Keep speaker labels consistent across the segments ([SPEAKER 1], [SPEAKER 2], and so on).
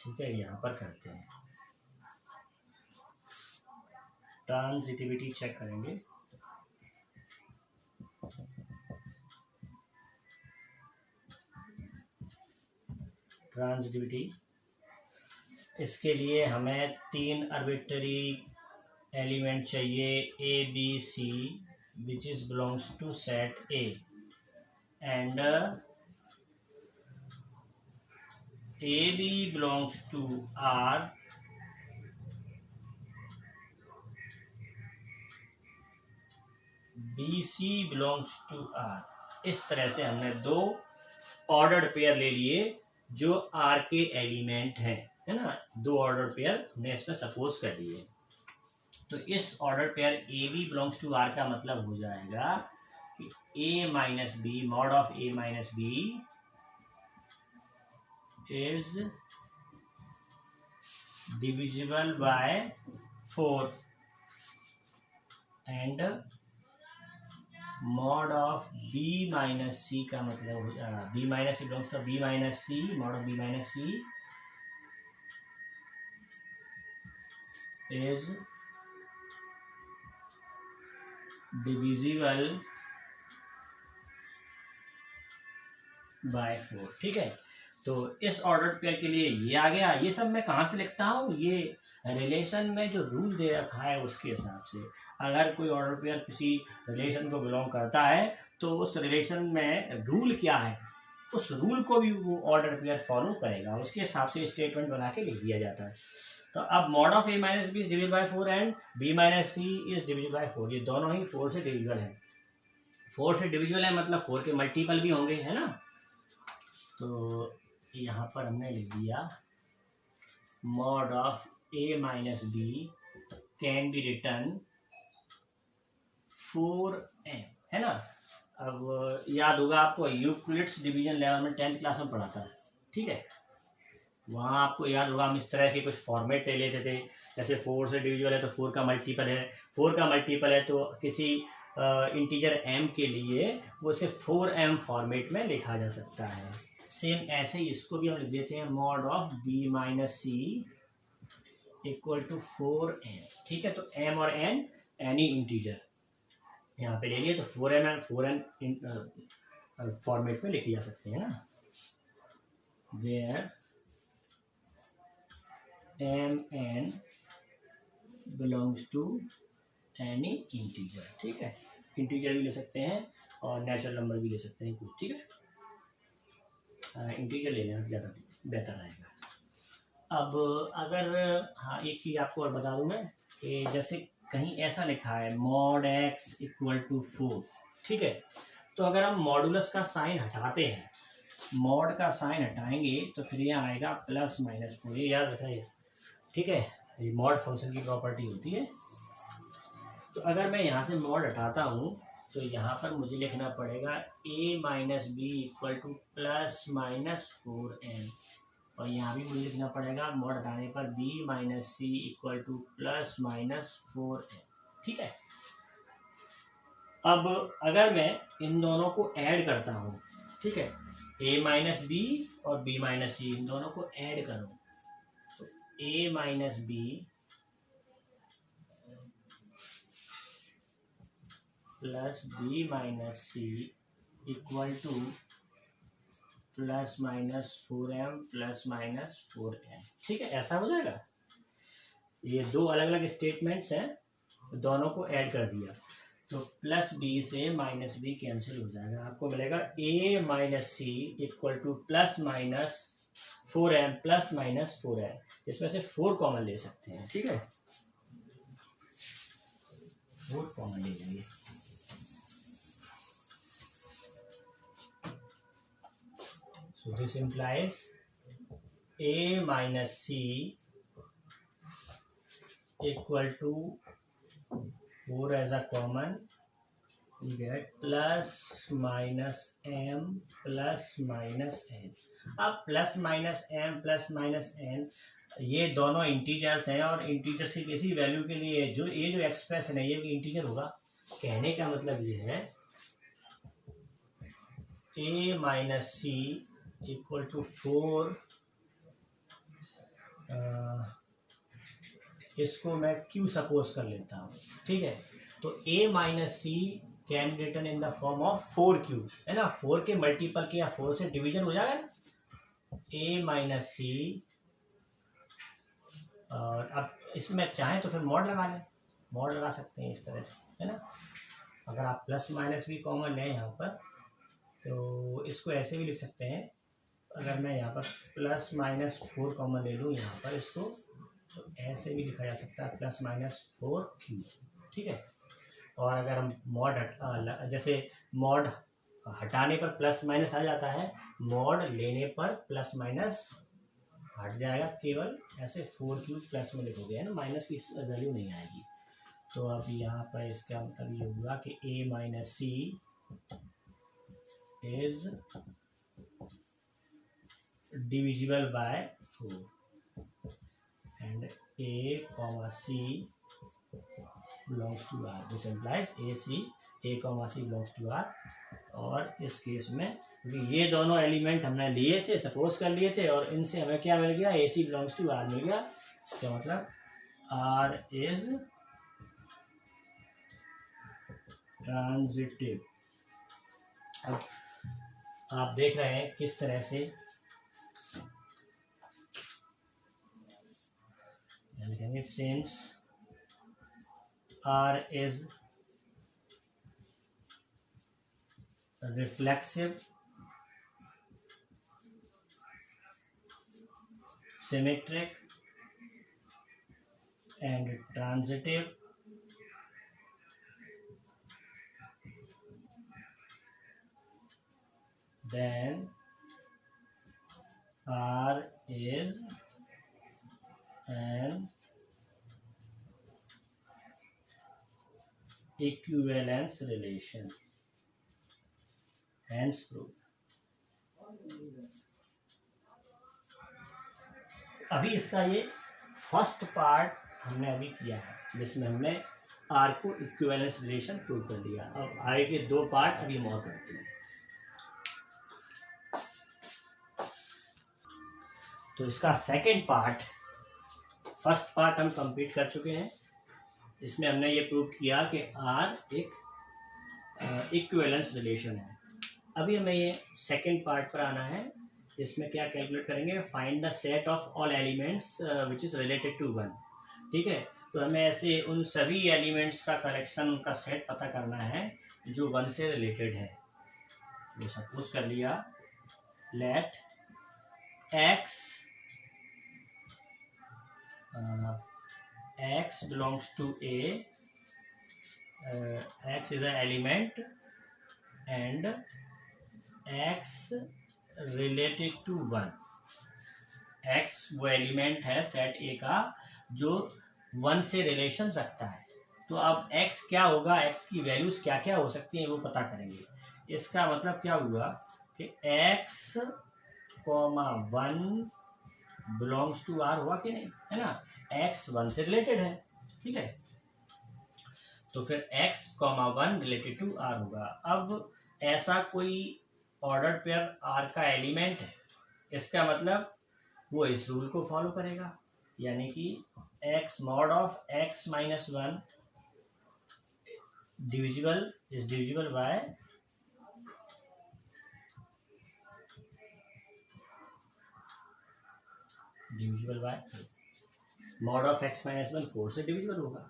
[SPEAKER 1] ठीक है, यहाँ पर करते हैं, ट्रांजिटिविटी चेक करेंगे। ट्रांजिटिविटी, इसके लिए हमें 3 आर्बिट्ररी एलिमेंट चाहिए A B C which is belongs to set A and A B belongs to R B C belongs to R. इस तरह से हमने 2 ऑर्डर्ड पेयर ले लिए जो आर के एलिमेंट हैं, है ना। 2 ऑर्डर पेयर हमने इसमें सपोज कर लिए। तो इस order pair A B belongs to R का मतलब हो जाएगा कि A minus B, mod of A minus B is divisible by 4 and mod of B minus C का मतलब B minus C belongs to B minus C, mod of B minus C is divisible by 4। ठीक है, तो इस order pair के लिए ये आ गया। ये सब मैं कहाँ से लिखता हूँ, ये रिलेशन में जो रूल दे रखा है उसके हिसाब से। अगर कोई ऑर्डर पेयर किसी रिलेशन को बिलोंग करता है तो उस रिलेशन में रूल क्या है, उस रूल को भी वो ऑर्डर पेयर फॉलो करेगा, उसके हिसाब से स्टेटमेंट बना के लिख दिया जाता है। तो अब mod of A minus B is divisible by 4 and B minus C is divisible by 4, ये दोनों ही 4 से डिविजिबल है। 4 से डिविजिबल है मतलब 4 के मल्टीपल भी होंगे, है ना। तो यहाँ पर हमने लिख दिया mod of A minus B can be written 4m, है ना। अब याद होगा आपको, यूक्लिड्स डिवीजन लेवल में 10th क्लास में पढ़ा था, ठीक है। वहाँ आपको याद होगा हम इस तरह के कुछ फॉर्मेट ले लेते थे, जैसे 4 से डिविजिबल है तो 4 का मल्टीपल है, 4 का मल्टीपल है तो किसी इंटीजर m के लिए वो सिर्फ 4m फॉर्मेट में लिखा जा सकता है। सेम ऐसे ही इसको भी हम लिख देते हैं mod of b minus C equal to 4m। ठीक है, तो m और n एनी इंटीजर यहाँ पे ले लिए, तो 4m एंड 4n फॉर्मेट में लिखे जा सकते हैं ना, where m n belongs to any integer. ठीक है, इंटीजर भी ले सकते हैं और नेचुरल नंबर भी ले सकते हैं कुछ, ठीक है। इंटीजर ले लेना ज़्यादा बेहतर रहेगा। अब अगर हाँ एक चीज़ आपको और बता दूँ मैं कि जैसे कहीं ऐसा लिखा है मॉड x इक्वल टू 4, ठीक है, तो अगर हम मॉडुलस का साइन हटाते हैं, मॉड का साइन हटाएंगे तो फिर यहाँ आएगा प्लस माइनस 4, ये याद रखिए, ठीक है। ये मॉड फंक्शन की प्रॉपर्टी होती है। तो अगर मैं यहाँ से मॉड हटाता हूँ तो यहाँ पर मुझे लिखना पड़ेगा a minus b equal to plus minus 4m, और यहाँ भी मुझे लिखना पड़ेगा मॉड हटाने पर b minus C equal to plus minus 4m। ठीक है, अब अगर मैं इन दोनों को ऐड करता हूँ, ठीक है, a माइनस बी और b माइनस सी, इन दोनों को ऐड करूँ तो a minus b plus b minus C equal to plus minus 4m plus minus 4m। ठीक है, ऐसा हो जाएगा। ये 2 अलग अलग स्टेटमेंट्स हैं, दोनों को ऐड कर दिया तो प्लस बी से माइनस बी कैंसिल हो जाएगा, आपको मिलेगा a minus C equal to plus minus 4m plus minus 4m। इसमें से 4 कॉमन ले सकते हैं, ठीक है, 4 कॉमन ले लेंगे। So this implies a minus c equal to 4 as a common, we get plus minus m plus minus n। अब plus minus m plus minus n ये दोनों इंटीजर्स हैं और इंटीजर्स की किसी वैल्यू के लिए जो एक्सप्रेशन है ये भी इंटीजर होगा। कहने का मतलब ये है a minus C equal to 4 इसको मैं क्यू सपोज कर लेता हूँ, ठीक है। तो a minus c can be written in the form of 4q, है ना, 4 के मल्टीपल के या 4 से डिवीजन हो जाएगा ना, a माइनस सी। और अब इसमें चाहें तो फिर मॉड लगा लें, मॉड लगा सकते हैं इस तरह से, है ना। अगर आप प्लस माइनस भी कॉमन लें यहाँ पर, तो इसको ऐसे भी लिख सकते हैं। अगर मैं यहाँ पर प्लस माइनस 4 कॉमन ले लूँ यहाँ पर इसको, तो ऐसे भी लिखा जा सकता है प्लस माइनस 4q, ठीक है। और अगर हम मॉड जैसे मॉड हटाने पर प्लस माइनस आ जाता है, मॉड लेने पर प्लस माइनस हट जाएगा, केवल ऐसे 4q प्लस में लिखोगे, है ना, माइनस की वैल्यू नहीं आएगी। तो अब यहाँ पर इसका मतलब ये होगा कि a minus C is divisible by 4 and a comma c belongs to r, this implies a comma c belongs to r। और इस केस में क्योंकि ये दोनों एलिमेंट हमने लिए थे, सपोज कर लिए थे, और इनसे हमें क्या मिल गया, ac बिलोंग्स टू r मिल गया। इसका मतलब r इज ट्रांजिटिव। अब आप देख रहे हैं किस तरह से लिखेंगे, since r is reflexive, symmetric and transitive, then R is an equivalence relation, hence proof। अभी इसका ये फर्स्ट पार्ट हमने अभी किया है, जिसमें हमने R को इक्विवेलेंस रिलेशन प्रूव कर दिया। अब आगे के 2 पार्ट अभी हम और करते हैं। तो इसका सेकेंड पार्ट, फर्स्ट पार्ट हम कंप्लीट कर चुके हैं। इसमें हमने ये प्रूव किया कि R एक इक्विवेलेंस रिलेशन है। अभी हमें ये सेकेंड पार्ट पर आना है। इसमें क्या कैलकुलेट करेंगे, find the set of all elements which is related to 1, ठीक है। तो हमें ऐसे उन सभी एलिमेंट्स का कलेक्शन, उनका सेट पता करना है जो 1 से रिलेटेड है। तो सपोज कर लिया, late x belongs to A, x is an element and x related to 1। x वो एलिमेंट है सेट A का जो 1 से रिलेशन रखता है। तो अब x क्या होगा, x की वैल्यूज क्या क्या हो सकती हैं वो पता करेंगे। इसका मतलब क्या हुआ कि x, 1 बिलोंग्स टू R हुआ कि नहीं, है ना। x 1 से रिलेटेड है, ठीक है। तो फिर x, 1 रिलेटेड टू R होगा। अब ऐसा कोई ऑर्डर पेयर R का एलिमेंट है, इसका मतलब वो इस रूल को फॉलो करेगा, यानी कि x mod of x minus 1 divisible is divisible bye mod of x minus 1 4 से डिविजिबल होगा।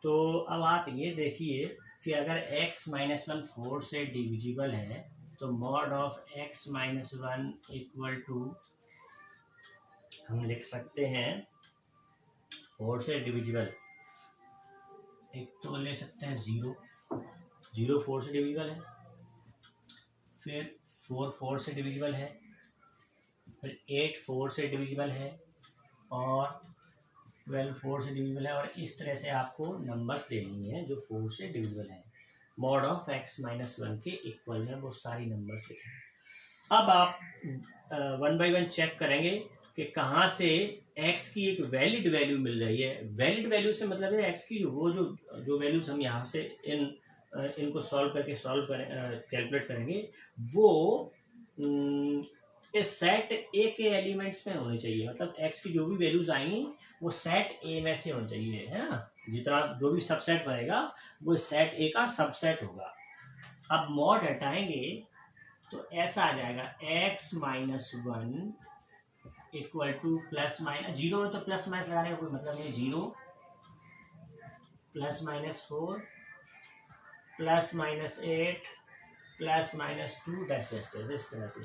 [SPEAKER 1] तो अब आप ये देखिए कि अगर x माइनस 1 4 से डिविजिबल है, तो mod of x minus 1 equal to हम लिख सकते हैं 4 से डिविजिबल, एक तो ले सकते हैं 0 4 से डिविजिबल है, फिर 4 से डिविजिबल है, फिर 8 4 से डिविजिबल है, और 12 4 से डिविजिबल है। और इस तरह से आपको नंबर्स लेनी है जो 4 से डिविजिबल है। मॉड ऑफ x माइनस 1 के इक्वल में वो सारी नंबर्स लिखें। अब आप 1 बाई 1 चेक करेंगे कि कहाँ से x की एक वैलिड वैल्यू मिल रही है। वैलिड वैल्यू से मतलब है x की वो जो वैल्यूज हम यहाँ से इनको सॉल्व करके कैलकुलेट करेंगे, वो इस सेट ए के एलिमेंट्स में होने चाहिए, मतलब एक्स की जो भी वैल्यूज आएंगी वो सेट ए में से होनी चाहिए, है ना। जितना जो भी सबसेट बनेगा वो सेट ए का सबसेट होगा। अब मॉड हटाएंगे तो ऐसा आ जाएगा x minus one equal to plus minus zero में, तो प्लस माइनस लगाने का कोई मतलब नहीं, zero plus minus four plus minus eight plus minus two dash dash dash, इस तरह से।